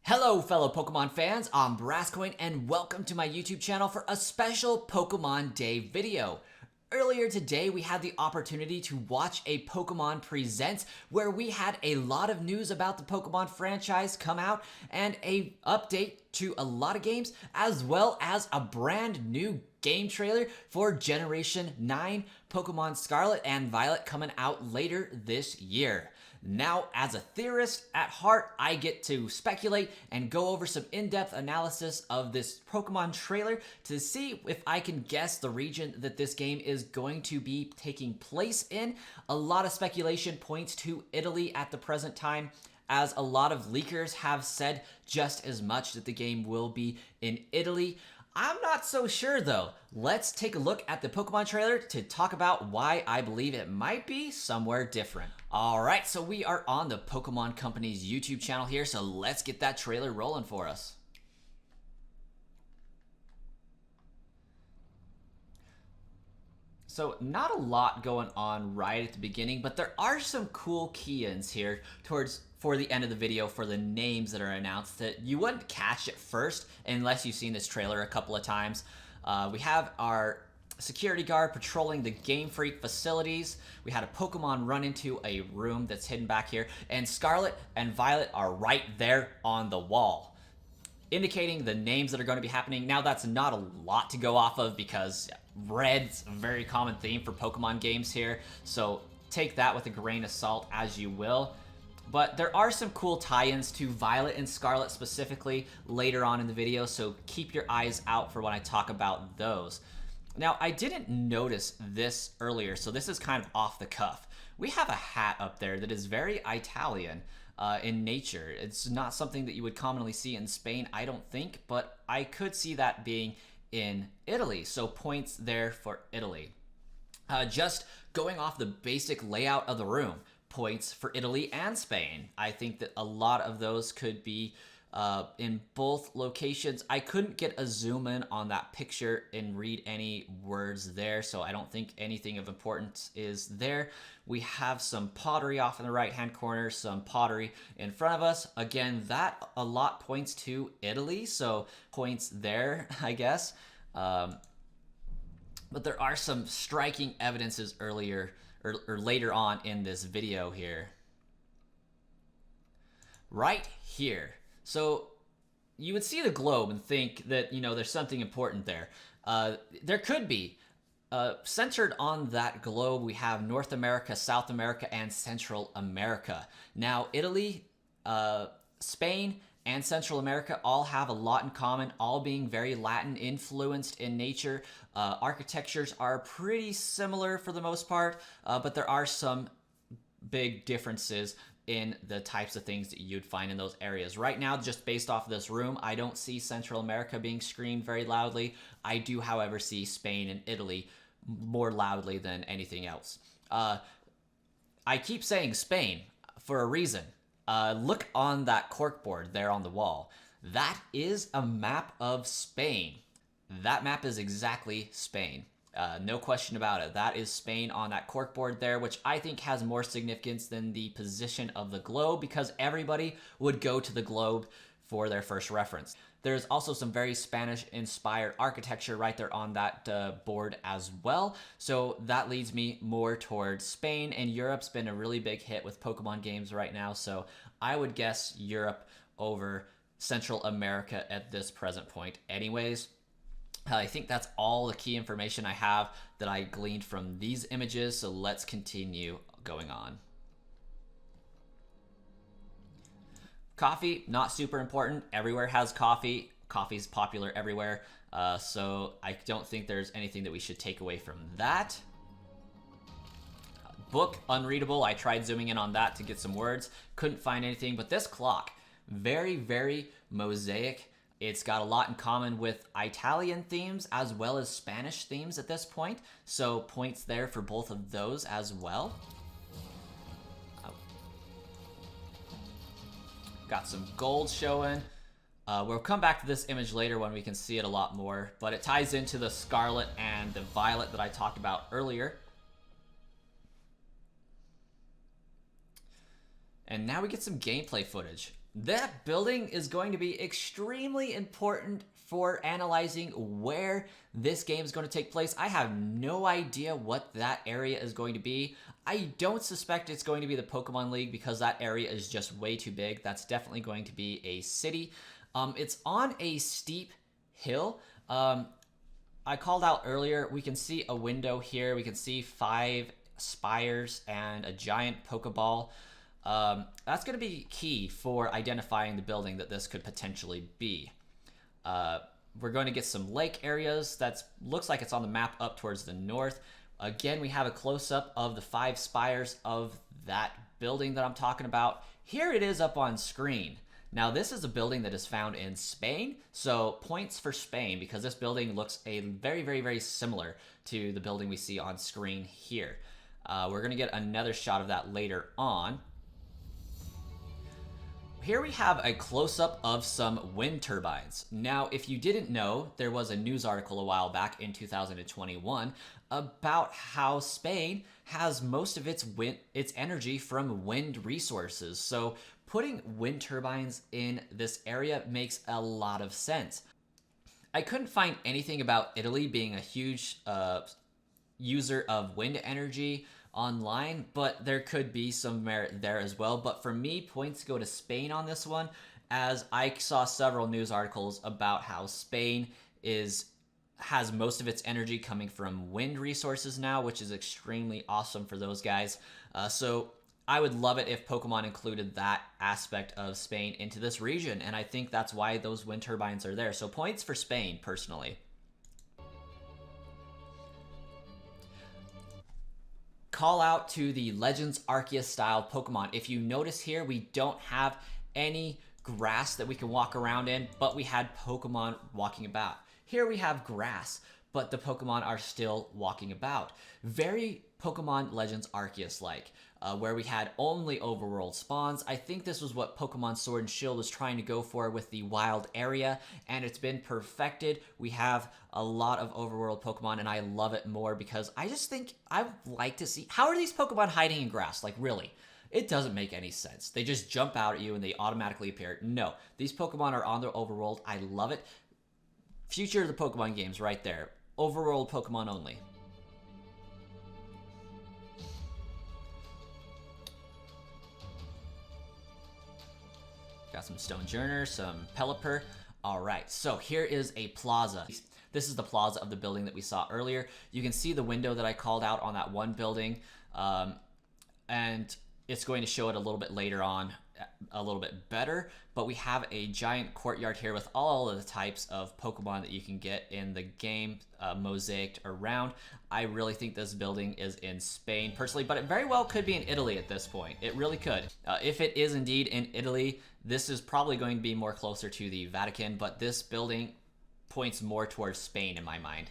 Hello fellow Pokemon fans, I'm Brascoin and welcome to my YouTube channel for a special Pokemon Day video. Earlier today we had the opportunity to watch a Pokemon Presents where we had a lot of news about the Pokemon franchise come out and a update to a lot of games as well as a brand new game trailer for Generation 9 Pokemon Scarlet and Violet coming out later this year. Now, as a theorist at heart, I get to speculate and go over some in-depth analysis of this Pokemon trailer to see if I can guess the region that this game is going to be taking place in. A lot of speculation points to Italy at the present time, as a lot of leakers have said just as much that the game will be in Italy. I'm not so sure though. Let's take a look at the Pokemon trailer to talk about why I believe it might be somewhere different. Alright, so we are on the Pokemon Company's YouTube channel here, so let's get that trailer rolling for us. So not a lot going on right at the beginning, but there are some cool key-ins here for the end of the video for the names that are announced that you wouldn't catch at first unless you've seen this trailer a couple of times. We have our security guard patrolling the Game Freak facilities. We had a Pokemon run into a room that's hidden back here, and Scarlet and Violet are right there on the wall, indicating the names that are going to be happening. Now that's not a lot to go off of because red's a very common theme for Pokemon games here, so take that with a grain of salt as you will. But there are some cool tie-ins to Violet and Scarlet specifically later on in the video, so keep your eyes out for when I talk about those. Now, I didn't notice this earlier, so this is kind of off the cuff. We have a hat up there that is very Italian in nature. It's not something that you would commonly see in Spain, I don't think, but I could see that being in Italy, so points there for Italy. Just going off the basic layout of the room, points for Italy and Spain. I think that a lot of those could be in both locations. I couldn't get a zoom in on that picture and read any words there, so I don't think anything of importance is there. We have some pottery off in the right hand corner, some pottery in front of us. Again, that a lot points to Italy, so points there, I guess. But there are some striking evidences earlier or later on in this video here. Right here. So you would see the globe and think that, you know, there's something important there. There could be. Centered on that globe, we have North America, South America, and Central America. Now, Italy, Spain, and Central America all have a lot in common, all being very Latin influenced in nature. Architectures are pretty similar for the most part, but there are some big differences in the types of things that you'd find in those areas. Right now, just based off of this room, I don't see Central America being screamed very loudly. I do, however, see Spain and Italy more loudly than anything else. I keep saying Spain for a reason. Look on that corkboard there on the wall. That is a map of Spain. That map is exactly Spain. No question about it. That is Spain on that corkboard there, which I think has more significance than the position of the globe because everybody would go to the globe for their first reference. There's also some very Spanish-inspired architecture right there on that board as well. So that leads me more towards Spain, and Europe's been a really big hit with Pokemon games right now. So I would guess Europe over Central America at this present point anyways. I think that's all the key information I have that I gleaned from these images, so let's continue going on. Coffee, not super important. Everywhere has coffee. Coffee's popular everywhere, so I don't think there's anything that we should take away from that. Book, unreadable. I tried zooming in on that to get some words. Couldn't find anything, but this clock, very, very mosaic. It's got a lot in common with Italian themes as well as Spanish themes at this point, so points there for both of those as well. Got some gold showing. We'll come back to this image later when we can see it a lot more, but it ties into the Scarlet and the Violet that I talked about earlier. And now we get some gameplay footage. That building is going to be extremely important for analyzing where this game is going to take place. I have no idea what that area is going to be. I don't suspect it's going to be the Pokemon League because that area is just way too big. That's definitely going to be a city. It's on a steep hill. I called out earlier, we can see a window here. We can see 5 spires and a giant Pokeball. That's going to be key for identifying the building that this could potentially be. We're going to get some lake areas. That looks like it's on the map up towards the north. Again, we have a close-up of the 5 spires of that building that I'm talking about. Here it is up on screen. Now, this is a building that is found in Spain, so points for Spain because this building looks very similar to the building we see on screen here. We're going to get another shot of that later on. Here we have a close-up of some wind turbines. Now, if you didn't know, there was a news article a while back in 2021 about how Spain has most of its energy from wind resources. So putting wind turbines in this area makes a lot of sense. I couldn't find anything about Italy being a huge user of wind energy online, but there could be some merit there as well. But for me, points go to Spain on this one, as I saw several news articles about how Spain has most of its energy coming from wind resources now, which is extremely awesome for those guys. So I would love it if Pokemon included that aspect of Spain into this region, and I think that's why those wind turbines are there. So points for Spain, personally. Call out to the Legends Arceus style Pokemon. If you notice here, we don't have any grass that we can walk around in, but we had Pokemon walking about. Here we have grass, but the Pokemon are still walking about. Very Pokemon Legends Arceus-like, where we had only overworld spawns. I think this was what Pokemon Sword and Shield was trying to go for with the wild area, and it's been perfected. We have a lot of overworld Pokemon, and I love it more because I just think I would like to see, how are these Pokemon hiding in grass? Like, really? It doesn't make any sense. They just jump out at you and they automatically appear. No, these Pokemon are on the overworld. I love it. Future of the Pokemon games right there. Overworld Pokemon only. Got some Stonejourner, some Pelipper. All right, so here is a plaza. This is the plaza of the building that we saw earlier. You can see the window that I called out on that one building, and it's going to show it a little bit later on, a little bit better, but we have a giant courtyard here with all of the types of Pokemon that you can get in the game, mosaicked around. I really think this building is in Spain personally, but it very well could be in Italy at this point. It really could. If it is indeed in Italy, this is probably going to be more closer to the Vatican, but this building points more towards Spain in my mind.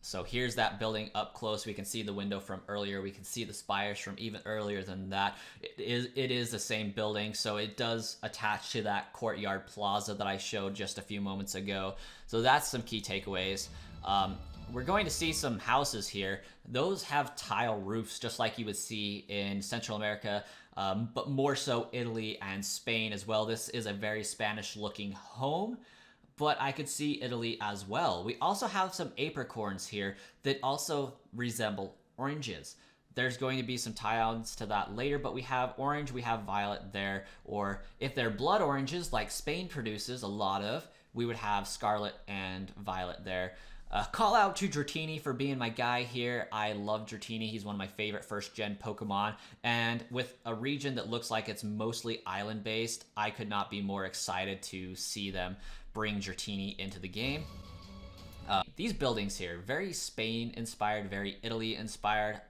So here's that building up close. We can see the window from earlier. We can see the spires from even earlier than that. It is the same building, so it does attach to that courtyard plaza that I showed just a few moments ago. So that's some key takeaways. We're going to see some houses here. Those have tile roofs, just like you would see in Central America, but more so Italy and Spain as well. This is a very Spanish-looking home, but I could see Italy as well. We also have some apricorns here that also resemble oranges. There's going to be some tie-ons to that later, but we have orange, we have violet there, or if they're blood oranges like Spain produces a lot of, we would have scarlet and violet there. Call out to Dratini for being my guy here. I love Dratini. He's one of my favorite first-gen Pokemon. And with a region that looks like it's mostly island-based, I could not be more excited to see them bring Dratini into the game. These buildings here, very Spain-inspired, very Italy-inspired.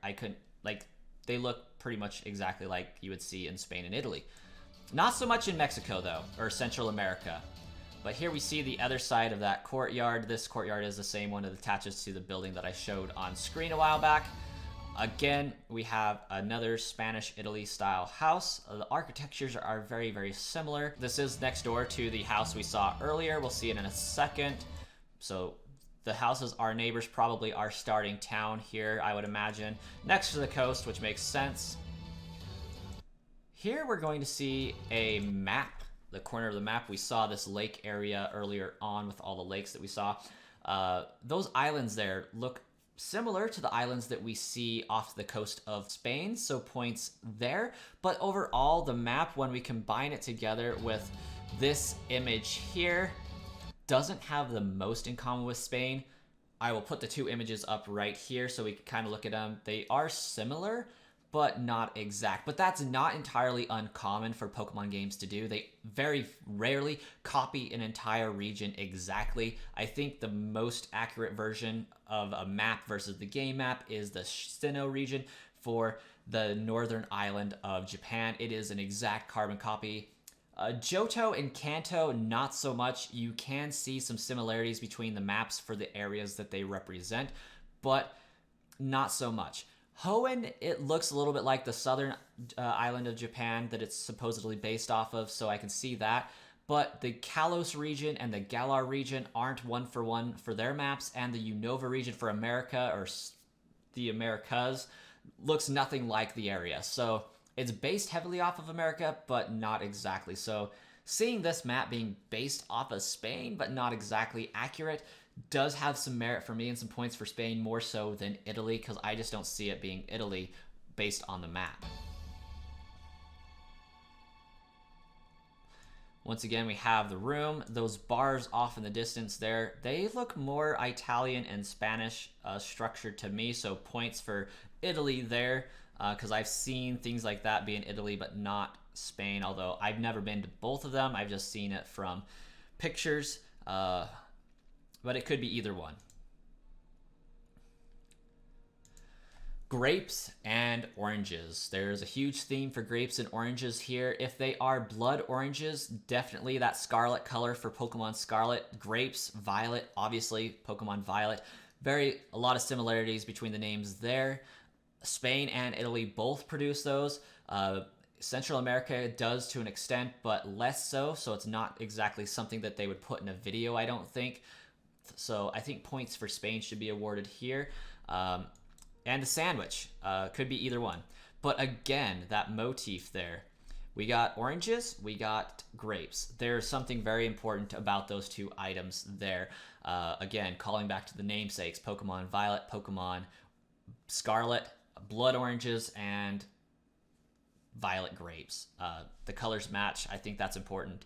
They look pretty much exactly like you would see in Spain and Italy. Not so much in Mexico, though, or Central America. But here we see the other side of that courtyard. This courtyard is the same one that attaches to the building that I showed on screen a while back. Again, we have another Spanish-Italy style house. The architectures are very, very similar. This is next door to the house we saw earlier. We'll see it in a second. So The houses are neighbors, probably our starting town here, I would imagine. Next to the coast, which makes sense. Here we're going to see a map, the corner of the map. We saw this lake area earlier on with all the lakes that we saw. Those islands there look similar to the islands that we see off the coast of Spain, so points there. But overall, the map, when we combine it together with this image here, doesn't have the most in common with Spain. I will put the two images up right here so we can kind of look at them. They are similar, but not exact. But that's not entirely uncommon for Pokemon games to do. They very rarely copy an entire region exactly. I think the most accurate version of a map versus the game map is the Sinnoh region for the northern island of Japan. It is an exact carbon copy. Johto and Kanto, not so much. You can see some similarities between the maps for the areas that they represent, but not so much. Hoenn, it looks a little bit like the southern island of Japan that it's supposedly based off of, so I can see that. But the Kalos region and the Galar region aren't one for their maps, and the Unova region for America, or the Americas, looks nothing like the area. So it's based heavily off of America, but not exactly. So seeing this map being based off of Spain, but not exactly accurate, does have some merit for me and some points for Spain, more so than Italy, because I just don't see it being Italy based on the map. Once again, we have the room. Those bars off in the distance there, they look more Italian and Spanish structured to me, so points for Italy there, because I've seen things like that be in Italy, but not Spain, although I've never been to both of them. I've just seen it from pictures. But it could be either one. Grapes and oranges. There's a huge theme for grapes and oranges here. If they are blood oranges, definitely that scarlet color for Pokemon Scarlet. Grapes, violet, obviously Pokemon Violet. A lot of similarities between the names there. Spain and Italy both produce those. Central America does to an extent, but less so. So it's not exactly something that they would put in a video, I don't think. So I think points for Spain should be awarded here. And the sandwich could be either one. But again, that motif there. We got oranges, we got grapes. There's something very important about those two items there. Again, calling back to the namesakes, Pokemon Violet, Pokemon Scarlet, blood oranges, and violet grapes. The colors match. I think that's important.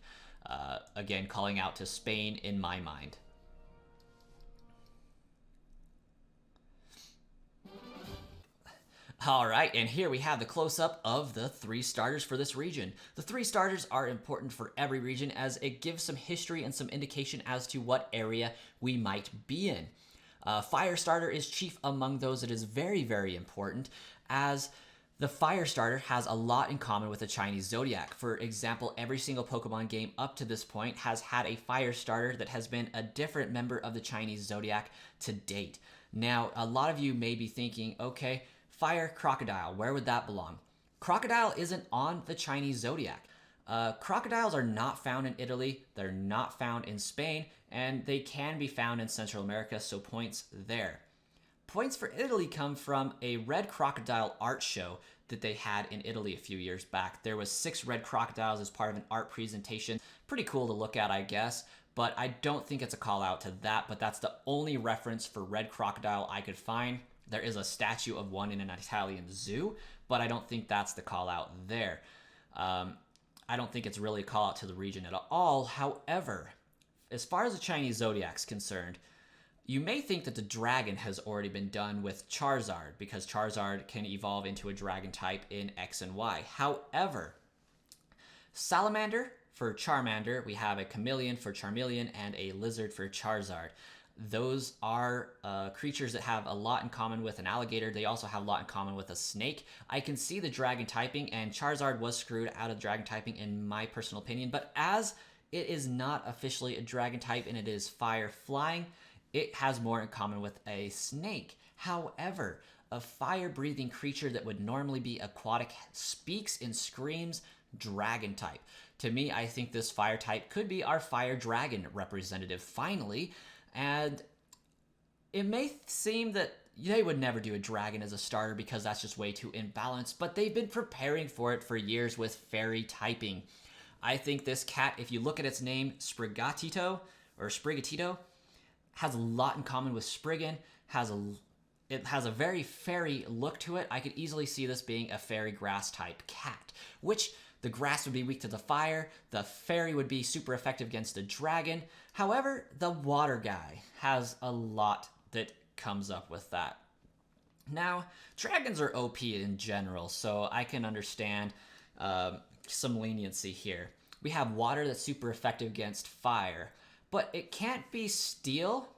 Again, calling out to Spain in my mind. All right, and here we have the close-up of the 3 starters for this region. The 3 starters are important for every region as it gives some history and some indication as to what area we might be in. Fire starter is chief among those. It is very, very important as the fire starter has a lot in common with the Chinese Zodiac. For example, every single Pokemon game up to this point has had a fire starter that has been a different member of the Chinese Zodiac to date. Now, a lot of you may be thinking, okay, Fire Crocodile, where would that belong? Crocodile isn't on the Chinese Zodiac. Crocodiles are not found in Italy, they're not found in Spain, and they can be found in Central America, so points there. Points for Italy come from a red crocodile art show that they had in Italy a few years back. There was 6 red crocodiles as part of an art presentation. Pretty cool to look at, I guess, but I don't think it's a call out to that, but that's the only reference for red crocodile I could find. There is a statue of one in an Italian zoo, but I don't think that's the call out there. I don't think it's really a call out to the region at all. However, as far as the Chinese Zodiac's concerned, you may think that the dragon has already been done with Charizard because Charizard can evolve into a dragon type in X and Y. However, Salamander for Charmander, we have a Chameleon for Charmeleon, and a Lizard for Charizard. Those are creatures that have a lot in common with an alligator. They also have a lot in common with a snake. I can see the dragon typing, and Charizard was screwed out of dragon typing in my personal opinion, but as it is not officially a dragon type and it is fire flying, it has more in common with a snake. However, a fire-breathing creature that would normally be aquatic speaks and screams dragon type. To me, I think this fire type could be our fire dragon representative finally. And it may seem that they would never do a dragon as a starter because that's just way too imbalanced, but they've been preparing for it for years with fairy typing. I think this cat, if you look at its name, Sprigatito, has a lot in common with Spriggan, it has a very fairy look to it. I could easily see this being a fairy grass type cat, which the grass would be weak to the fire, the fairy would be super effective against a dragon. However, the water guy has a lot that comes up with that. Now, dragons are OP in general, so I can understand some leniency here. We have water that's super effective against fire, but it can't be steel.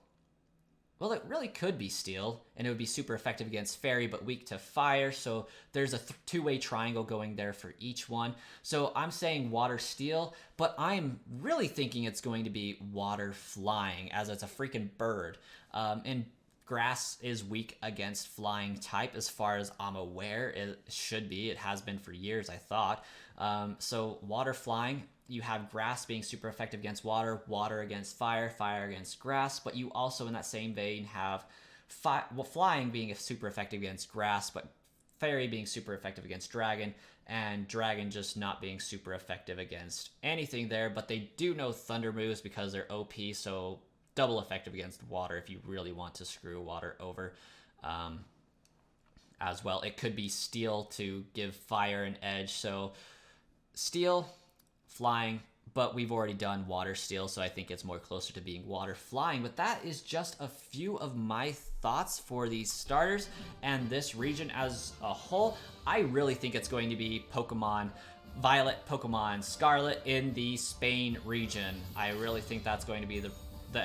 Well, it really could be steel, and it would be super effective against fairy, but weak to fire, so there's a two-way triangle going there for each one. So I'm saying water steel, but I'm really thinking it's going to be water flying, as it's a freaking bird. And grass is weak against flying type, as far as I'm aware. It should be. It has been for years, I thought. So water flying, you have grass being super effective against water, water against fire, fire against grass, but you also in that same vein have flying being super effective against grass, but fairy being super effective against dragon, and dragon just not being super effective against anything there, but they do know thunder moves because they're OP, so double effective against water if you really want to screw water over. As well, it could be steel to give fire an edge, so steel, flying, but we've already done water steel, so I think it's more closer to being water flying. But that is just a few of my thoughts for these starters and this region as a whole. I really think it's going to be Pokemon Violet, Pokemon Scarlet in the Spain region. I really think that's going to be the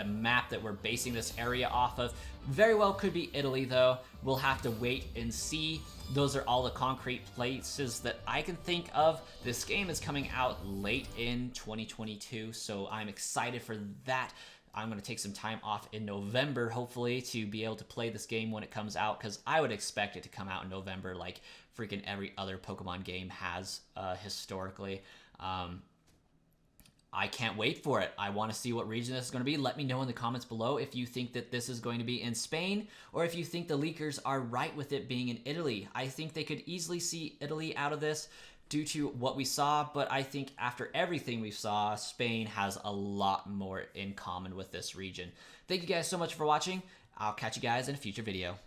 map that we're basing this area off of. Very well could be Italy, though. We'll have to wait and see. Those are all the concrete places that I can think of. This game is coming out late in 2022, so I'm excited for that. I'm going to take some time off in November, hopefully, to be able to play this game when it comes out, because I would expect it to come out in November like freaking every other Pokemon game has historically. I can't wait for it. I want to see what region this is going to be. Let me know in the comments below if you think that this is going to be in Spain, or if you think the leakers are right with it being in Italy. I think they could easily see Italy out of this due to what we saw, but I think after everything we saw, Spain has a lot more in common with this region. Thank you guys so much for watching. I'll catch you guys in a future video.